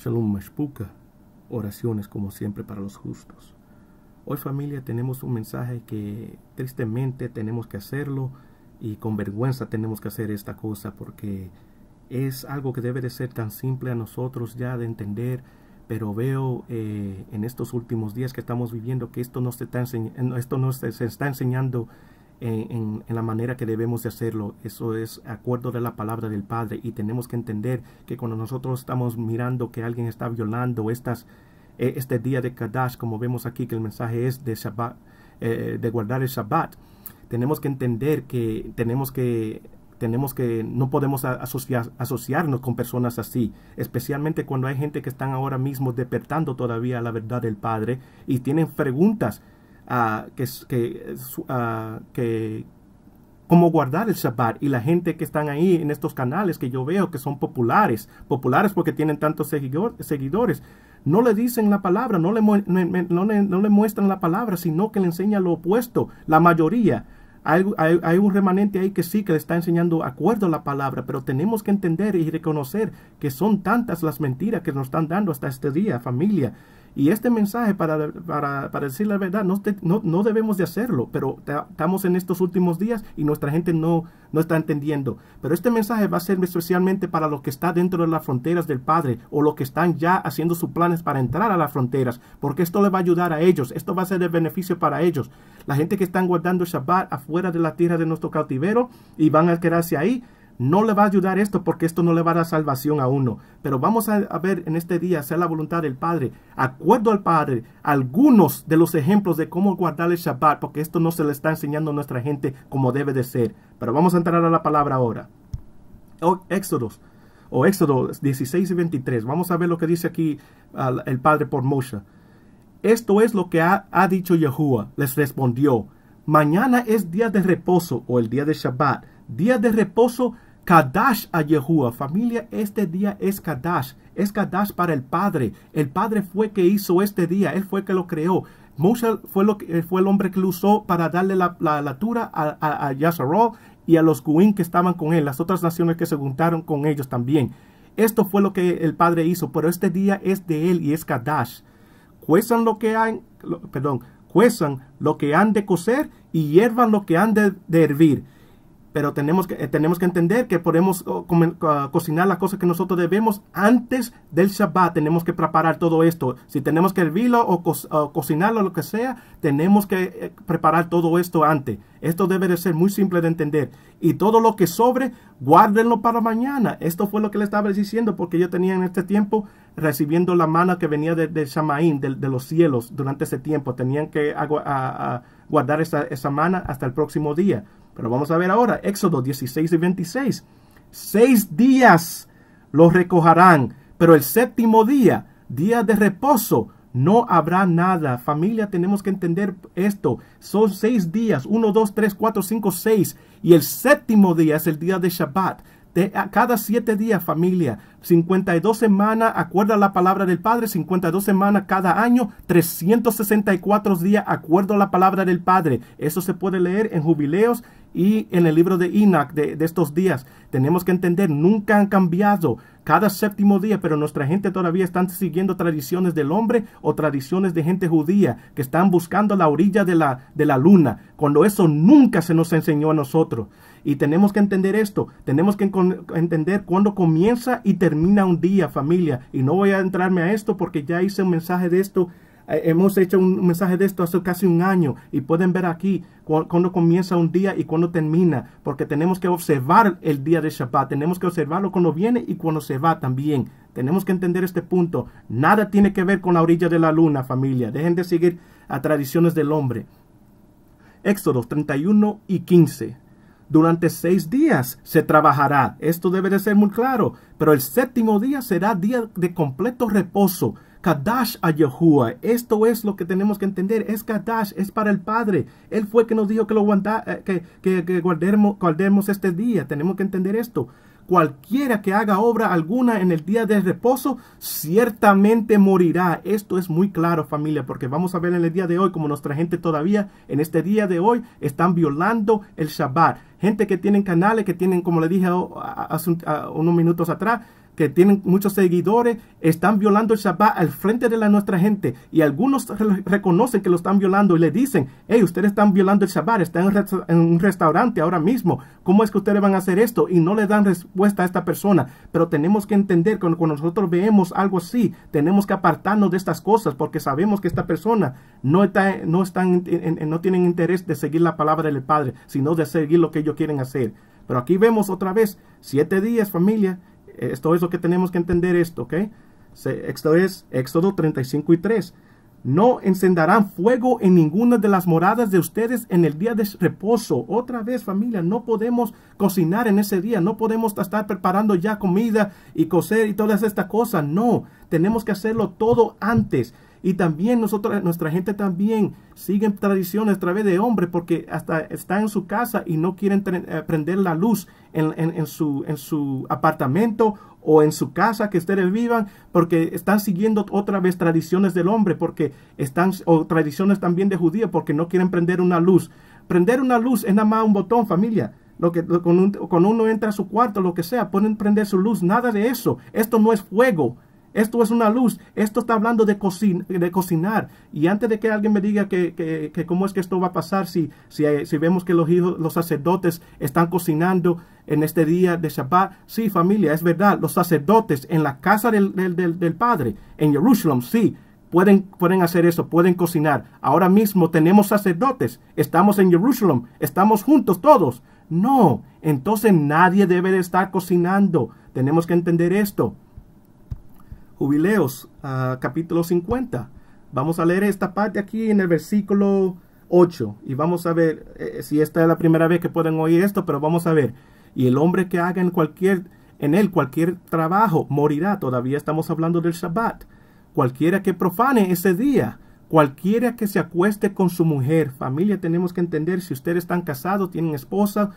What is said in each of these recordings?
Shalom Mashpuka, oraciones como siempre para los justos. Hoy familia tenemos un mensaje que tristemente tenemos que hacerlo y con vergüenza tenemos que hacer esta cosa porque es algo que debe de ser tan simple a nosotros ya de entender, pero veo en estos últimos días que estamos viviendo que esto no se está enseñando en la manera que debemos de hacerlo. Eso es acuerdo de la palabra del Padre, y tenemos que entender que cuando nosotros estamos mirando que alguien está violando este día de Kadash, como vemos aquí que el mensaje es de Shabbat, de guardar el Shabbat, tenemos que entender que no podemos asociarnos con personas así, especialmente cuando hay gente que están ahora mismo despertando todavía a la verdad del Padre y tienen preguntas cómo guardar el Shabbat, y la gente que están ahí en estos canales que yo veo que son populares porque tienen tantos seguidores, no le dicen la palabra, no le muestran la palabra, sino que le enseñan lo opuesto. La mayoría, hay un remanente ahí que sí que le está enseñando acuerdo a la palabra, pero tenemos que entender y reconocer que son tantas las mentiras que nos están dando hasta este día, familia. Y este mensaje, para decir la verdad, no debemos de hacerlo, pero estamos en estos últimos días y nuestra gente no está entendiendo. Pero este mensaje va a ser especialmente para los que están dentro de las fronteras del Padre, o los que están ya haciendo sus planes para entrar a las fronteras, porque esto le va a ayudar a ellos, esto va a ser de beneficio para ellos. La gente que están guardando Shabbat afuera de la tierra de nuestro cautiverio y van a quedarse ahí, no le va a ayudar esto, porque esto no le va a dar salvación a uno. Pero vamos a ver en este día, hacer la voluntad del Padre, acuerdo al Padre, algunos de los ejemplos de cómo guardar el Shabbat, porque esto no se le está enseñando a nuestra gente como debe de ser. Pero vamos a entrar a la palabra ahora. Éxodo 16 y 23. Vamos a ver lo que dice aquí el Padre por Moshe. Esto es lo que ha dicho Yahuwah. Les respondió: mañana es día de reposo, o el día de Shabbat, día de reposo, Kadash a Yahuwah. Familia, este día es Kadash para el Padre. El Padre fue que hizo este día, Él fue que lo creó. Moshe fue el hombre que lo usó para darle la altura a Yasharol y a los Guim que estaban con él, las otras naciones que se juntaron con ellos también. Esto fue lo que el Padre hizo, pero este día es de Él y es Kadash. Cuezan lo que han de cocer y hiervan lo que han de hervir. Pero tenemos que entender que podemos cocinar las cosas que nosotros debemos antes del Shabbat. Tenemos que preparar todo esto. Si tenemos que hervirlo o cocinarlo, lo que sea, tenemos que preparar todo esto antes. Esto debe de ser muy simple de entender. Y todo lo que sobre, guárdenlo para mañana. Esto fue lo que le estaba diciendo, porque yo tenía en este tiempo recibiendo la maná que venía de Shamaín, de los cielos, durante ese tiempo. Tenían que guardar esa maná hasta el próximo día. Pero vamos a ver ahora, Éxodo 16 y 26. 6 días los recogerán, pero el séptimo día, día de reposo, no habrá nada. Familia, tenemos que entender esto. Son 6 días, 1, 2, 3, 4, 5, 6. Y el séptimo día es el día de Shabbat. Cada 7 días, familia, 52 semanas, acuerdo a la palabra del Padre, 52 semanas cada año, 364 días, acuerdo a la palabra del Padre. Eso se puede leer en Jubileos y en el libro de Enoch de estos días. Tenemos que entender, nunca han cambiado cada séptimo día, pero nuestra gente todavía está siguiendo tradiciones del hombre o tradiciones de gente judía que están buscando la orilla de la luna, cuando eso nunca se nos enseñó a nosotros. Y tenemos que entender esto, tenemos que entender cuándo comienza y termina un día, familia. Y no voy a entrarme a esto porque ya hice un mensaje de esto. Hemos hecho un mensaje de esto hace casi un año, y pueden ver aquí cuándo comienza un día y cuándo termina, porque tenemos que observar el día de Shabbat, tenemos que observarlo cuando viene y cuando se va también. Tenemos que entender este punto. Nada tiene que ver con la orilla de la luna, familia. Dejen de seguir a tradiciones del hombre. Éxodo 31 y 15. Durante 6 días se trabajará. Esto debe de ser muy claro. Pero el séptimo día será día de completo reposo. Kadash a Yahuwah. Esto es lo que tenemos que entender. Es Kadash, es para el Padre. Él fue que nos dijo que guardemos este día. Tenemos que entender esto. Cualquiera que haga obra alguna en el día de reposo, ciertamente morirá. Esto es muy claro, familia, porque vamos a ver en el día de hoy como nuestra gente todavía en este día de hoy están violando el Shabbat. Gente que tienen canales, que tienen, como le dije hace unos minutos atrás, que tienen muchos seguidores, están violando el Shabbat al frente de nuestra gente. Y algunos reconocen que lo están violando y le dicen, hey, ustedes están violando el Shabbat, están en un restaurante ahora mismo. ¿Cómo es que ustedes van a hacer esto? Y no le dan respuesta a esta persona. Pero tenemos que entender que cuando nosotros vemos algo así, tenemos que apartarnos de estas cosas porque sabemos que esta persona no tienen interés de seguir la palabra del Padre, sino de seguir lo que ellos quieren hacer. Pero aquí vemos otra vez, 7 días, familia. Esto es lo que tenemos que entender esto, ¿ok? Esto es Éxodo 35:3. No encenderán fuego en ninguna de las moradas de ustedes en el día de reposo. Otra vez, familia, no podemos cocinar en ese día. No podemos estar preparando ya comida y cocer y todas estas cosas. No, tenemos que hacerlo todo antes. Y también nuestra gente también sigue tradiciones a través de hombres porque hasta están en su casa y no quieren prender la luz en su apartamento o en su casa que ustedes vivan porque están siguiendo otra vez tradiciones del hombre o tradiciones también de judíos porque no quieren prender una luz. Prender una luz es nada más un botón, familia. Cuando uno entra a su cuarto, lo que sea, pueden prender su luz. Nada de eso. Esto no es fuego. Esto es una luz. Esto está hablando de cocinar. Y antes de que alguien me diga que cómo es que esto va a pasar si vemos que los sacerdotes están cocinando en este día de Shabbat. Sí, familia, es verdad. Los sacerdotes en la casa del Padre, en Jerusalén, sí, pueden hacer eso, pueden cocinar. Ahora mismo tenemos sacerdotes. Estamos en Jerusalén. Estamos juntos todos. No, entonces nadie debe de estar cocinando. Tenemos que entender esto. Jubileos, capítulo 50. Vamos a leer esta parte aquí en el versículo 8. Y vamos a ver si esta es la primera vez que pueden oír esto, pero vamos a ver. Y el hombre que haga en él cualquier trabajo morirá. Todavía estamos hablando del Shabbat. Cualquiera que profane ese día. Cualquiera que se acueste con su mujer. Familia, tenemos que entender, si ustedes están casados, tienen esposa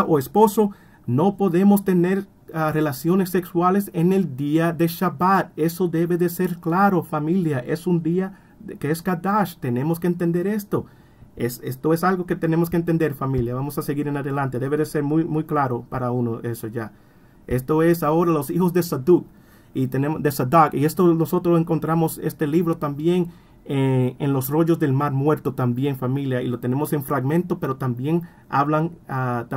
o esposo, no podemos tener relaciones sexuales en el día de Shabbat. Eso debe de ser claro, familia. Es un día que es Kadash. Tenemos que entender esto. Esto es algo que tenemos que entender, familia. Vamos a seguir en adelante. Debe de ser muy, muy claro para uno eso ya. Esto es ahora los hijos de Saduc. Y tenemos de Sadak. Y esto nosotros encontramos este libro también en los rollos del Mar Muerto también, familia, y lo tenemos en fragmento, pero también hablan al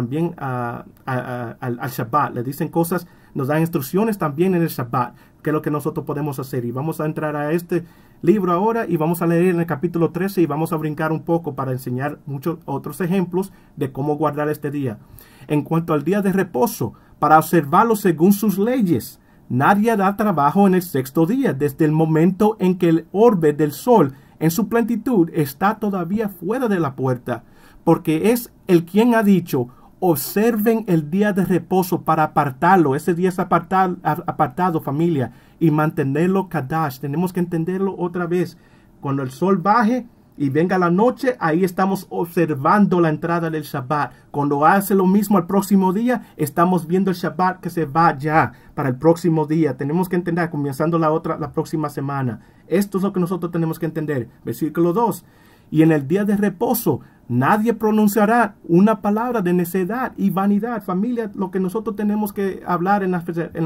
Shabbat, le dicen cosas, nos dan instrucciones también en el Shabbat, que es lo que nosotros podemos hacer. Y vamos a entrar a este libro ahora y vamos a leer en el capítulo 13 y vamos a brincar un poco para enseñar muchos otros ejemplos de cómo guardar este día. En cuanto al día de reposo, para observarlo según sus leyes, nadie da trabajo en el 6º día, desde el momento en que el orbe del sol en su plenitud está todavía fuera de la puerta, porque es el quien ha dicho, observen el día de reposo para apartarlo. Ese día es apartado, familia, y mantenerlo Kadash. Tenemos que entenderlo otra vez. Cuando el sol baje y venga la noche, ahí estamos observando la entrada del Shabbat. Cuando hace lo mismo el próximo día, estamos viendo el Shabbat que se va ya para el próximo día. Tenemos que entender, comenzando la próxima semana. Esto es lo que nosotros tenemos que entender. Versículo 2. Y en el día de reposo, nadie pronunciará una palabra de necedad y vanidad. Familia, lo que nosotros tenemos que hablar en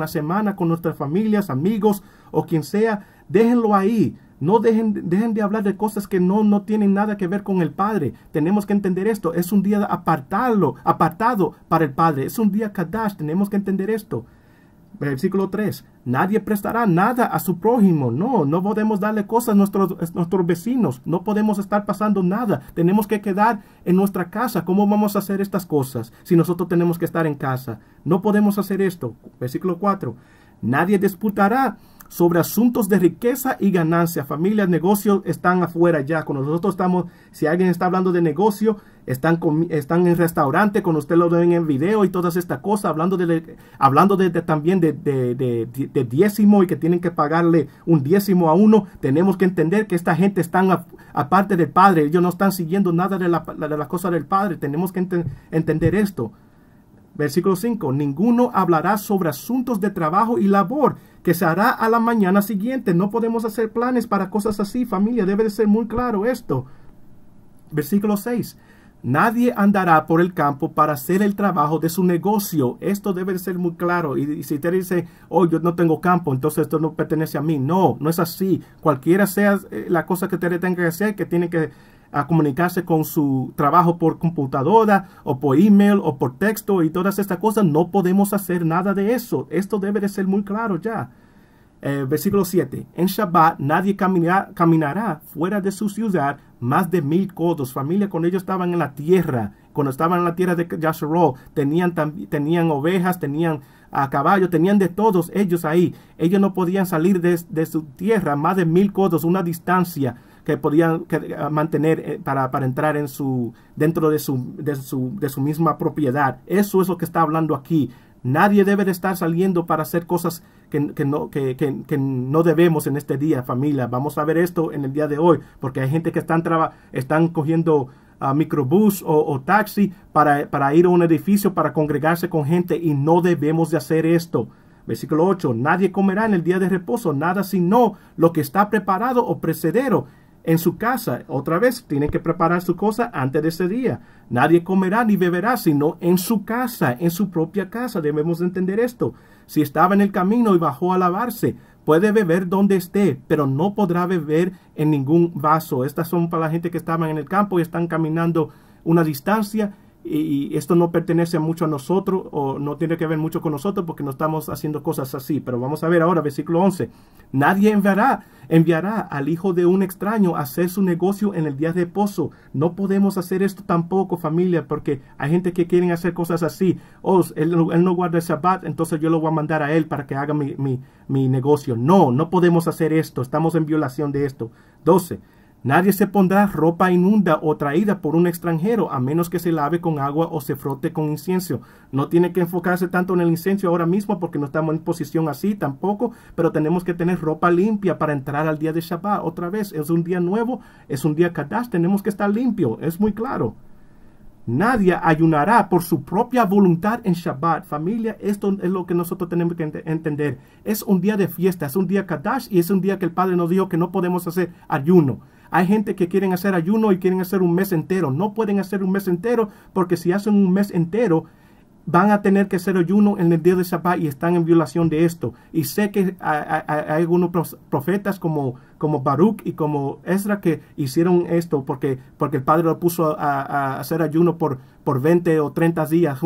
la semana con nuestras familias, amigos o quien sea, déjenlo ahí. No dejen de hablar de cosas que no tienen nada que ver con el Padre. Tenemos que entender esto. Es un día apartado para el Padre. Es un día Kadash. Tenemos que entender esto. Versículo 3. Nadie prestará nada a su prójimo. No podemos darle cosas a nuestros vecinos. No podemos estar pasando nada. Tenemos que quedar en nuestra casa. ¿Cómo vamos a hacer estas cosas si nosotros tenemos que estar en casa? No podemos hacer esto. Versículo 4. Nadie disputará sobre asuntos de riqueza y ganancia. Familias, negocios están afuera ya. Cuando nosotros estamos, si alguien está hablando de negocio, están en restaurante, cuando usted lo ven en video y todas estas cosas, hablando también de diezmo y que tienen que pagarle un diezmo a uno. Tenemos que entender que esta gente están aparte del Padre. Ellos no están siguiendo nada de la cosa del Padre. Tenemos que entender esto. Versículo 5. Ninguno hablará sobre asuntos de trabajo y labor que se hará a la mañana siguiente. No podemos hacer planes para cosas así, familia. Debe de ser muy claro esto. Versículo 6. Nadie andará por el campo para hacer el trabajo de su negocio. Esto debe de ser muy claro. Y si usted dice, oh, yo no tengo campo, entonces esto no pertenece a mí. No, no es así. Cualquiera sea la cosa que usted tenga que hacer, que tiene que comunicarse con su trabajo por computadora o por email o por texto y todas estas cosas, no podemos hacer nada de eso. Esto debe de ser muy claro ya. Versículo 7. En Shabbat nadie caminará fuera de su ciudad más de 1000 codos. Familia, cuando ellos estaban en la tierra, cuando estaban en la tierra de Yasharol, tenían ovejas, tenían caballos, tenían de todos ellos ahí. Ellos no podían salir de su tierra más de 1000 codos, una distancia que podían mantener para entrar dentro de su misma propiedad. Eso es lo que está hablando aquí. Nadie debe de estar saliendo para hacer cosas que no debemos en este día, familia. Vamos a ver esto en el día de hoy, porque hay gente que están cogiendo microbús o taxi para ir a un edificio, para congregarse con gente, y no debemos de hacer esto. Versículo 8. Nadie comerá en el día de reposo nada sino lo que está preparado o precedero en su casa. Otra vez, tienen que preparar su cosa antes de ese día. Nadie comerá ni beberá, sino en su casa, en su propia casa. Debemos entender esto. Si estaba en el camino y bajó a lavarse, puede beber donde esté, pero no podrá beber en ningún vaso. Estas son para la gente que estaban en el campo y están caminando una distancia. Y esto no pertenece mucho a nosotros, o no tiene que ver mucho con nosotros, porque no estamos haciendo cosas así. Pero vamos a ver ahora, versículo 11. Nadie enviará al hijo de un extraño a hacer su negocio en el día de reposo. No podemos hacer esto tampoco, familia, porque hay gente que quieren hacer cosas así. Oh, él no guarda el Shabbat, entonces yo lo voy a mandar a él para que haga mi negocio. No podemos hacer esto. Estamos en violación de esto. 12. Nadie se pondrá ropa inmunda o traída por un extranjero, a menos que se lave con agua o se frote con incienso. No tiene que enfocarse tanto en el incienso ahora mismo, porque no estamos en posición así tampoco, pero tenemos que tener ropa limpia para entrar al día de Shabbat. Otra vez, es un día nuevo, es un día Kadash, tenemos que estar limpio, es muy claro. Nadie ayunará por su propia voluntad en Shabbat. Familia, esto es lo que nosotros tenemos que entender. Es un día de fiesta, es un día Kadash, y es un día que el Padre nos dijo que no podemos hacer ayuno. Hay gente que quieren hacer ayuno y quieren hacer un mes entero. No pueden hacer un mes entero, porque si hacen un mes entero, van a tener que hacer ayuno en el día de Shabbat, y están en violación de esto. Y sé que hay algunos profetas como Baruch y como Ezra que hicieron esto porque el Padre lo puso a hacer ayuno por 20 o 30 días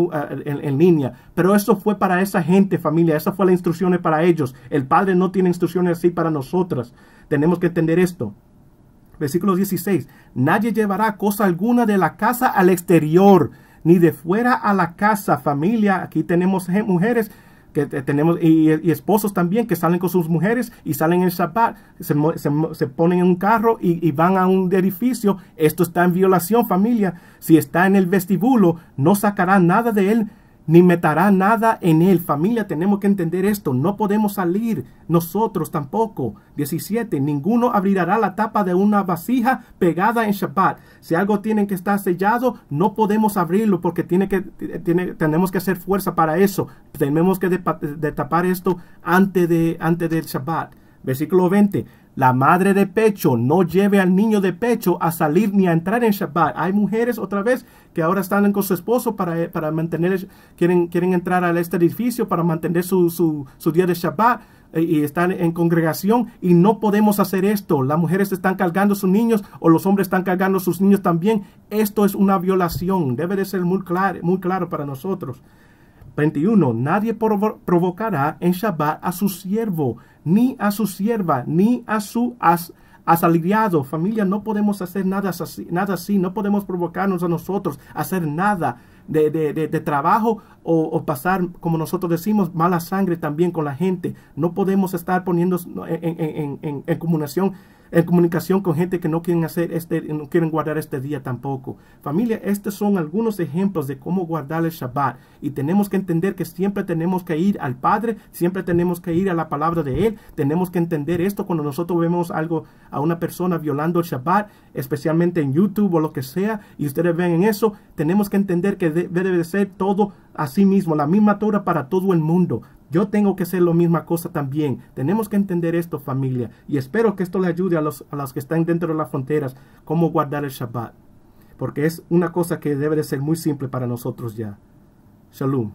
en línea. Pero eso fue para esa gente, familia. Esa fue la instrucción para ellos. El Padre no tiene instrucciones así para nosotras. Tenemos que entender esto. Versículo 16. Nadie llevará cosa alguna de la casa al exterior, ni de fuera a la casa. Familia, aquí tenemos mujeres que tenemos y esposos también que salen con sus mujeres y salen en Shabbat, se ponen en un carro y van a un edificio. Esto está en violación, familia. Si está en el vestíbulo, no sacará nada de él, ni meterá nada en él. Familia, tenemos que entender esto. No podemos salir nosotros tampoco. 17. Ninguno abrirá la tapa de una vasija pegada en Shabbat. Si algo tiene que estar sellado, no podemos abrirlo, porque tenemos que hacer fuerza para eso. Tenemos que tapar esto antes del Shabbat. Versículo 20. La madre de pecho no lleve al niño de pecho a salir ni a entrar en Shabbat. Hay mujeres, otra vez, que ahora están con su esposo para mantener, quieren entrar a este edificio para mantener su día de Shabbat y están en congregación, y no podemos hacer esto. Las mujeres están cargando sus niños, o los hombres están cargando sus niños también. Esto es una violación. Debe de ser muy claro para nosotros. 21. Nadie provocará en Shabbat a su siervo, ni a su sierva, ni a su asalariado. Familia, no podemos hacer nada así. No podemos provocarnos a nosotros a hacer nada de trabajo o pasar, como nosotros decimos, mala sangre también con la gente. No podemos estar poniendo en comunicación con gente que no quieren guardar este día tampoco. Familia, estos son algunos ejemplos de cómo guardar el Shabbat, y tenemos que entender que siempre tenemos que ir al Padre, siempre tenemos que ir a la palabra de Él. Tenemos que entender esto cuando nosotros vemos a una persona violando el Shabbat, especialmente en YouTube o lo que sea, y ustedes ven en eso. Tenemos que entender que debe de ser todo así mismo, la misma Torah para todo el mundo. Yo tengo que hacer la misma cosa también. Tenemos que entender esto, familia. Y espero que esto le ayude a los que están dentro de las fronteras, cómo guardar el Shabbat. porque es una cosa que debe de ser muy simple para nosotros ya. Shalom.